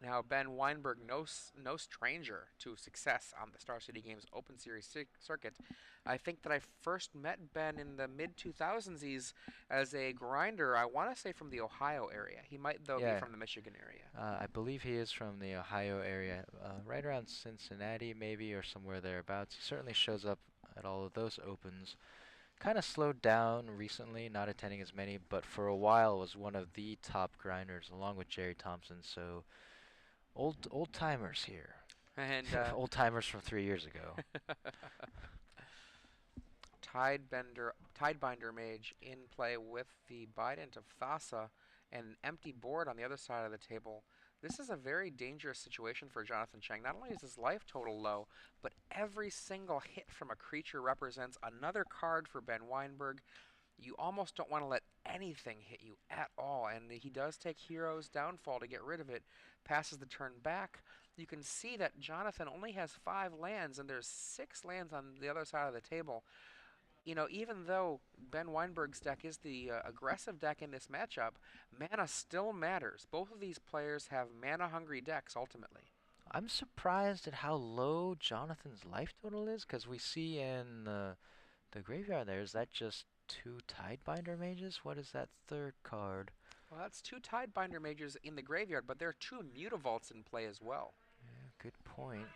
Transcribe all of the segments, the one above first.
Now, Ben Wienburg, no stranger to success on the Star City Games Open Series circuit. I think that I first met Ben in the mid 2000s as a grinder. I want to say from the Ohio area. He might, though, be Yeah, from the Michigan area. I believe he is from the Ohio area, right around Cincinnati maybe or somewhere thereabouts. He certainly shows up at all of those opens. Kind of slowed down recently, not attending as many, but for a while was one of the top grinders along with Jerry Thompson. So old timers here. And Old timers from 3 years ago. Tidebinder Mage in play with the Bident of Thassa and an empty board on the other side of the table. This is a very dangerous situation for Jonathon Cheng. Not only is his life total low, but every single hit from a creature represents another card for Ben Weinberg. You almost don't want to let anything hit you at all, and he does take Hero's Downfall to get rid of it. Passes the turn back. You can see that Jonathon only has 5 lands, and there's 6 lands on the other side of the table. Even though Ben Weinberg's deck is the aggressive deck in this matchup, mana still matters. Both of these players have mana-hungry decks ultimately. I'm surprised at how low Jonathan's life total is, because we see in the graveyard there, is that just two Tidebinder mages? What is that third card? Well, that's 2 Tidebinder Mages in the graveyard, but there are 2 Mutavaults in play as well. Yeah, good point.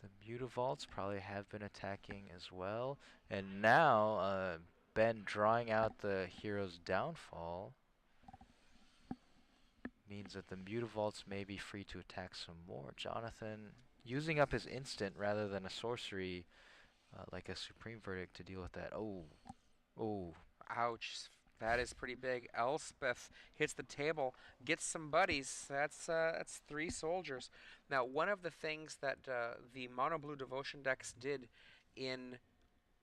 The Mutavaults probably have been attacking as well. And now, Ben drawing out the Hero's Downfall means that the Mutavaults may be free to attack some more. Jonathan using up his instant rather than a sorcery like a Supreme Verdict to deal with that. Oh, oh. Ouch. That is pretty big. Elspeth hits the table, gets some buddies. That's 3 soldiers. Now, one of the things that the Mono Blue Devotion decks did in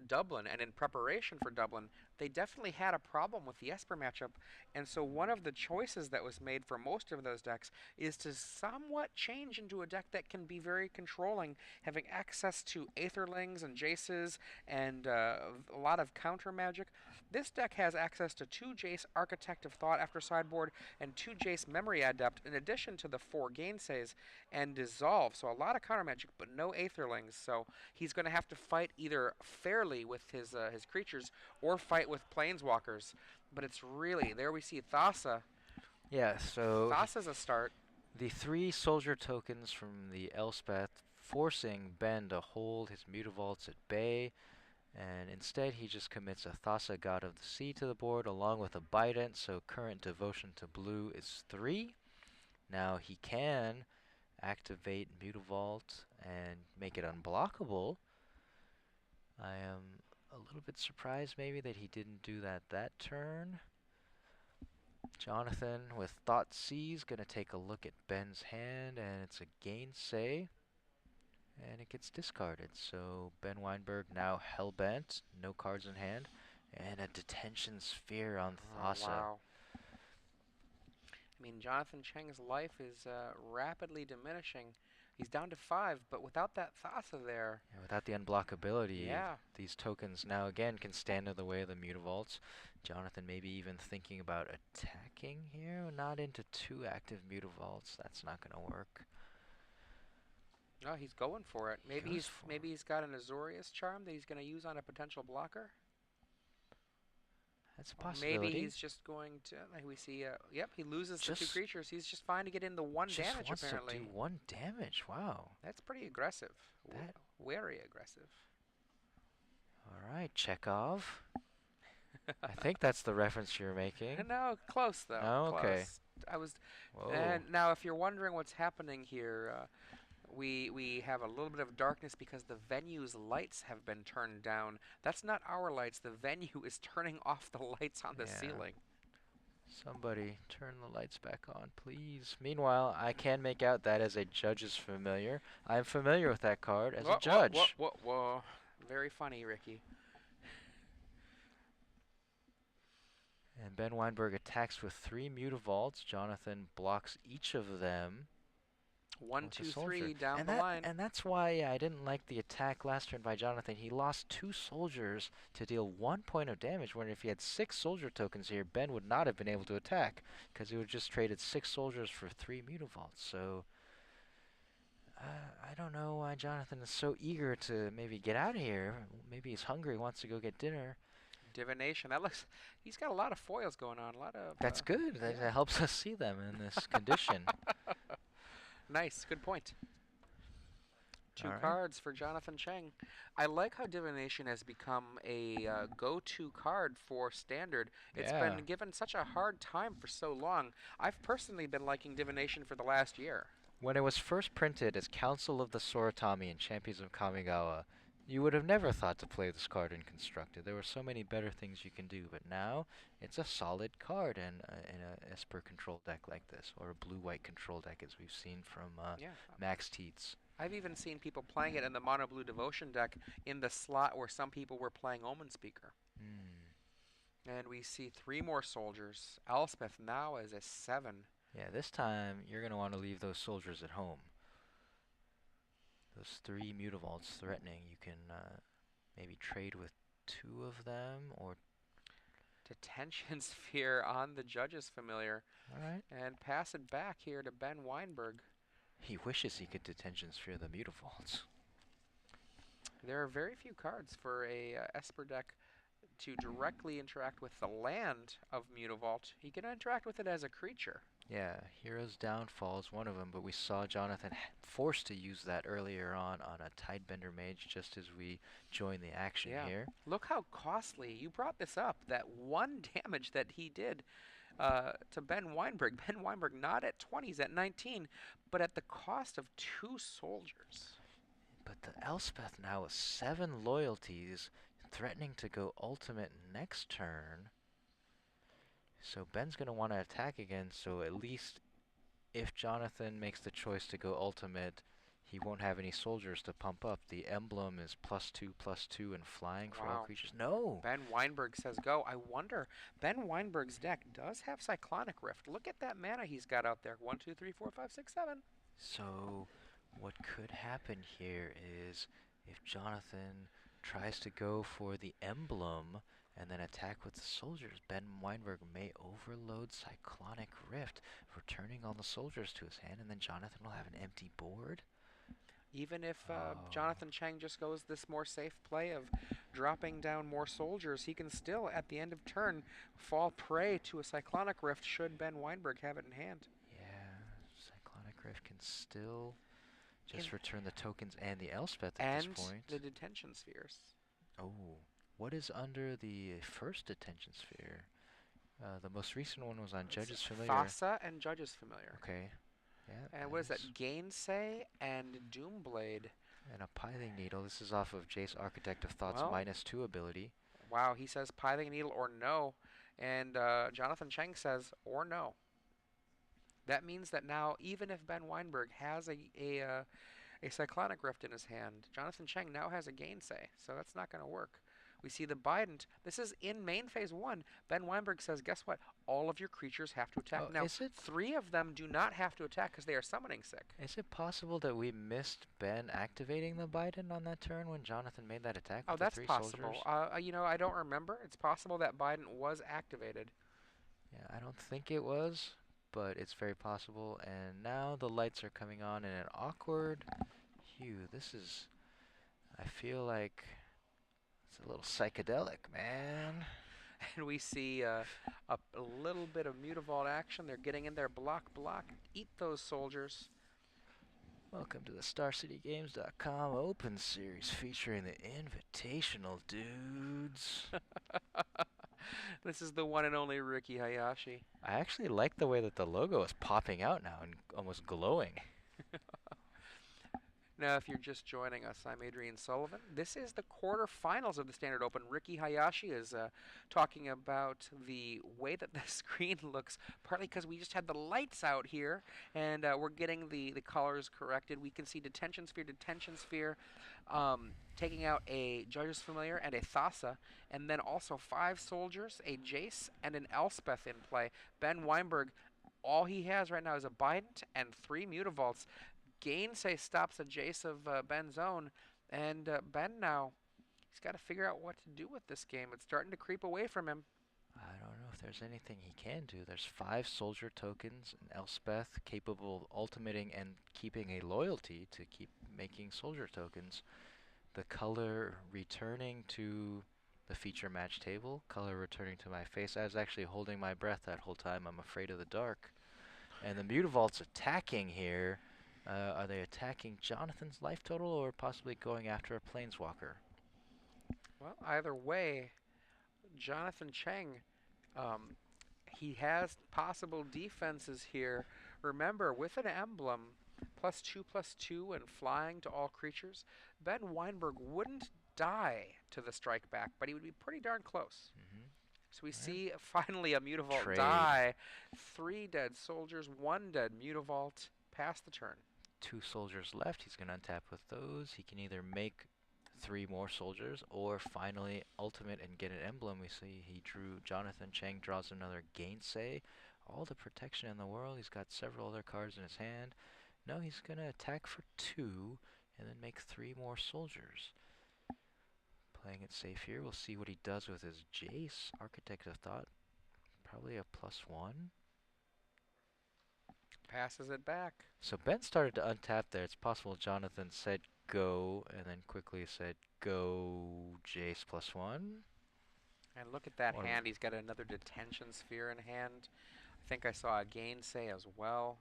Dublin and in preparation for Dublin, they definitely had a problem with the Esper matchup, and so one of the choices that was made for most of those decks is to somewhat change into a deck that can be very controlling, having access to Aetherlings and Jaces and a lot of counter magic. This deck has access to 2 Jace Architect of Thought after sideboard and 2 Jace Memory Adept, in addition to the 4 Gainsays and Dissolve, so a lot of counter magic, but no Aetherlings, so he's going to have to fight either fairly with his creatures or fight with planeswalkers. But it's really, there we see Thassa. Yeah, so Thassa's a start. the 3 soldier tokens from the Elspeth forcing Ben to hold his Mutavaults at bay, and instead he just commits a Thassa God of the Sea to the board along with a Bident, so current devotion to blue is 3. Now he can activate Mutavault and make it unblockable. I am a little bit surprised maybe that he didn't do that turn. Jonathan with Thoughtseize gonna take a look at Ben's hand, and it's a Gainsay, and it gets discarded. So Ben Weinberg now hellbent, no cards in hand, and a Detention Sphere on Oh, Thassa. wow. I mean, Jonathon Cheng's life is rapidly diminishing. He's down to 5, but without that Thassa there, And without the unblockability, yeah. these tokens now again can stand in the way of the Mutavaults. Jonathan maybe even thinking about attacking here. Not into 2 active Mutavaults. That's not going to work. No, he's going for it. He goes for Maybe he's got an Azorius charm that he's going to use on a potential blocker. That's a Or maybe possibility. he's just going to, like we see, yep, he loses the 2 Just creatures. He's just fine to get in the 1 just damage, wants to apparently. do 1 damage. Wow. That's pretty aggressive. That. Very aggressive. All right, Chekhov. I think that's the reference you're making. No, close though. Oh, okay. Close. I was. Whoa. And now, if you're wondering what's happening here, we have a little bit of darkness because the venue's lights have been turned down. That's not our lights. The venue is turning off the lights on the Yeah. ceiling. Somebody turn the lights back on, please. Meanwhile, I can make out that as a judge's familiar. I'm familiar with that card as a judge. Whoa. Very funny, Ricky. And Ben Weinberg attacks with 3 Mutavaults. Jonathan blocks each of them. One, with the two, soldier. three down And the line. that's why I didn't like the attack last turn by Jonathon. He lost 2 soldiers to deal 1 point of damage, when if he had 6 soldier tokens here, Ben would not have been able to attack, because he would have just traded 6 soldiers for 3 Mutavaults. So I don't know why Jonathon is so eager to maybe get out of here. Maybe he's hungry, wants to go get dinner. Divination. That looks. He's got a lot of foils going on. A lot of. That's good. That Yeah. helps us see them in this condition. Nice. Good point. All Two right. cards for Jonathon Cheng. I like how Divination has become a go-to card for Standard. It's been Yeah. given such a hard time for so long. I've personally been liking Divination for the last year. When it was first printed as Council of the Soratami and Champions of Kamigawa, you would have never thought to play this card in Constructed. There were so many better things you can do, but now it's a solid card in a Esper control deck like this, or a blue-white control deck, as we've seen from Yeah. Max Teats. I've even seen people playing it in the Mono Blue Devotion deck in the slot where some people were playing Omen Speaker. Hmm. And we see 3 more soldiers. Elspeth now is a 7. Yeah, this time you're going to want to leave those soldiers at home. Those 3 Mutavaults threatening, you can maybe trade with 2 of them, or... Detention Sphere on the Judge's Familiar. Alright. And pass it back here to Ben Wienburg. He wishes he could Detention Sphere the Mutavaults. There are very few cards for a Esper deck to directly interact with the land of Mutavault. He can interact with it as a creature. Yeah, Hero's Downfall is one of them, but we saw Jonathon forced to use that earlier on a Tidebender Mage just as we joined the action here. Look how costly. You brought this up. That 1 damage that he did to Ben Wienburg. Ben Wienburg not at 20s, at 19, but at the cost of 2 soldiers. But the Elspeth now with 7 loyalties, threatening to go ultimate next turn. So Ben's going to want to attack again, so at least if Jonathon makes the choice to go ultimate, he won't have any soldiers to pump up. The emblem is +2/+2 and flying for all creatures. No! Ben Wienburg says go. I wonder, Ben Wienburg's deck does have Cyclonic Rift. Look at that mana he's got out there. 1, 2, 3, 4, 5, 6, 7. So what could happen here is if Jonathon tries to go for the emblem and then attack with the soldiers, Ben Wienburg may overload Cyclonic Rift, returning all the soldiers to his hand, and then Jonathon will have an empty board. Even if Jonathon Cheng just goes this more safe play of dropping down more soldiers, he can still, at the end of turn, fall prey to a Cyclonic Rift should Ben Wienburg have it in hand. Yeah, Cyclonic Rift can still just return the tokens and the Elspeth at this point. And the Detention Spheres. Oh, what is under the first Detention Sphere? The most recent one was on Judge's Familiar. Thassa and Judge's Familiar. Okay. Yeah. And what is that? Gainsay and Doomblade. And a Pithing Needle. This is off of Jace, Architect of Thought's Well, -2 ability. Wow, he says Pithing Needle or no. And Jonathon Cheng says or no. That means that now, even if Ben Wienburg has a Cyclonic Rift in his hand, Jonathon Cheng now has a Gainsay. So that's not going to work. We see the Bident. This is in main phase 1. Ben Wienburg says, guess what? All of your creatures have to attack. Now, 3 of them do not have to attack because they are summoning sick. Is it possible that we missed Ben activating the Bident on that turn when Jonathon made that attack with the 3 possible. soldiers? You know, I don't remember. It's possible that Bident was activated. Yeah, I don't think it was, but it's very possible. And now the lights are coming on in an awkward hue. This is... I feel like... it's a little psychedelic, man. And we see a little bit of Mutavault action. They're getting in there, block, eat those soldiers. Welcome to the StarCityGames.com Open Series featuring the Invitational Dudes. This is the one and only Ricky Hayashi. I actually like the way that the logo is popping out now and almost glowing. Now, if you're just joining us, I'm Adrian Sullivan. This is the quarterfinals of the Standard Open. Ricky Hayashi is talking about the way that the screen looks, partly because we just had the lights out here, and we're getting the colors corrected. We can see Detention Sphere, taking out a Judge's Familiar and a Thassa, and then also 5 soldiers, a Jace, and an Elspeth in play. Ben Wienburg, all he has right now is a Bident and 3 Mutavaults. Gainsay stops a Jace of Ben's own, and Ben now, he's got to figure out what to do with this game. It's starting to creep away from him. I don't know if there's anything he can do. There's 5 soldier tokens, and Elspeth capable of ultimating and keeping a loyalty to keep making soldier tokens. The color returning to the feature match table, color returning to my face. I was actually holding my breath that whole time. I'm afraid of the dark. And the Mutavault's attacking here. Are they attacking Jonathon's life total or possibly going after a Planeswalker? Well, either way, Jonathon Cheng, um, he has possible defenses here. Remember, with an emblem, +2/+2 and flying to all creatures, Ben Wienburg wouldn't die to the strike back, but he would be pretty darn close. So we see finally a Mutavault Trade. die. 3 dead soldiers, 1 dead Mutavault. Pass the turn. 2 soldiers left. He's going to untap with those. He can either make 3 more soldiers or finally ultimate and get an emblem. We see he drew Jonathon Cheng, draws another Gainsay. All the protection in the world. He's got several other cards in his hand. No, he's going to attack for 2 and then make 3 more soldiers. Playing it safe here. We'll see what he does with his Jace. Architect of Thought. Probably a +1. Passes it back. So Ben started to untap there. It's possible Jonathon said go and then quickly said go Jace +1. And look at that Or hand. He's got another detention sphere in hand. I think I saw a Gainsay as well.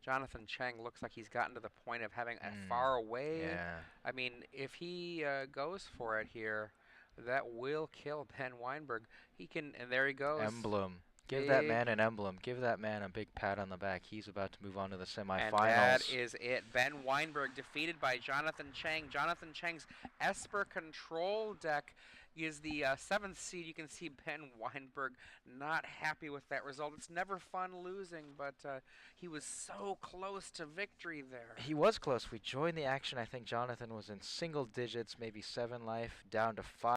Jonathon Cheng looks like he's gotten to the point of having a far away. Yeah. I mean, if he goes for it here, that will kill Ben Wienburg. He can, and there he goes. Emblem. Give that man an emblem. Give that man a big pat on the back. He's about to move on to the semifinals. And that is it. Ben Wienburg defeated by Jonathon Cheng. Jonathon Cheng's Esper Control deck is the 7th seed. You can see Ben Wienburg not happy with that result. It's never fun losing, but he was so close to victory there. He was close. We joined the action. I think Jonathon was in single digits, maybe 7 life, down to 5.